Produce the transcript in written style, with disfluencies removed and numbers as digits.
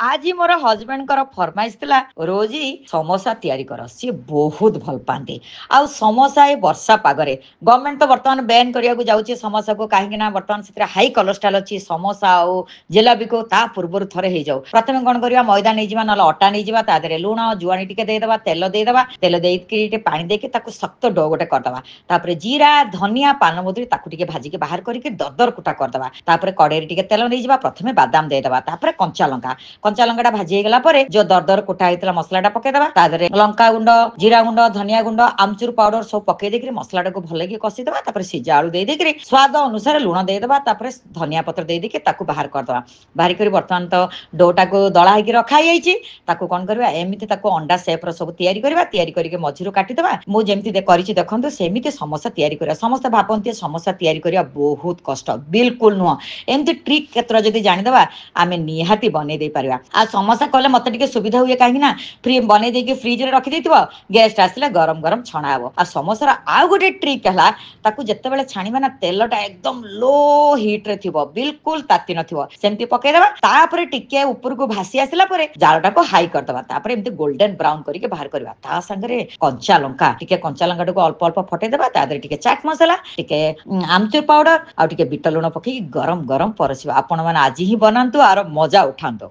आज मोर हजबैंड फरमाइश थिला रोजी समोसा तैयारी कर सी बहुत भल पाती आउ समोसा ए वर्षा पागरे गवर्नमेंट तो बर्तमान बैन करने को जाऊँगी समोसा को कहीं बर्तमान से हाई कोलेस्ट्रॉल अच्छी समोसा आउ जिलाबी को ता पूर्व थे हो जाऊ प्रथम कौन करवा मैदा नहीं ना अटा नहीं तादे लुण जुआणी टे देदेबा तेल देदेबा तेल देकी पानी देकी शक्त डो गोटे करदे जीरा धनिया पान मधुरी ताकू भाजिक बाहर करके दरदर कुटा करदे कड़े तेल नहीं प्रथम बादाम देदेबा कंचा लंका कंचा लंका भाजी गला जो दरदर कुटा होता मसला पकईदेवा तादे लंका गुंड जीरा गुंड धनिया गुंड आमचूर पाउडर सब पकई मसला को भल कषिदेवा सिजा आलू देदेक स्वाद अनुसार लुण देदेवा धनिया पत्र देदेक बाहर करदे बाहर कर बर्तमान तो डोटा को दला रखा कौन करवा एमती अंडा सेप सब या मझी काटिदेवा मुझे देखते सेमती समोसा या समस्त भापती समोसा या बहुत कष्ट बिल्कुल नुह एमती ट्रिक क्षेत्र जब जानीदेवा आम निहाती बनई दे पार आ समोसा कले मत सुविधा हुए कहीं फ्री बनई देकी फ्रिज में रखी गेस्ट आसिले गरम गरम छणा हे आ समोसार आउ गोटे ट्रिक है जिते छाणीबा ना तेलटा एकदम लो हिट रे थिबो बिल्कुल ताती नथिबो सेमती पकईदेवा तापर टिके ऊपर को भासी आसिला परे जालटा को हाई करदेवा तापर एमती गोल्डन ब्राउन करके बाहर करवा ता संगे कंचा लंका कंचा लंका को अल्प अल्प फटईदेवा तादे टिके चाट मसला टिके आमचूर पाउडर आ टिके बिट लुण पकई गरम गरम परसिबा आपण माने आज ही बनांतु आर मजा उठांतु।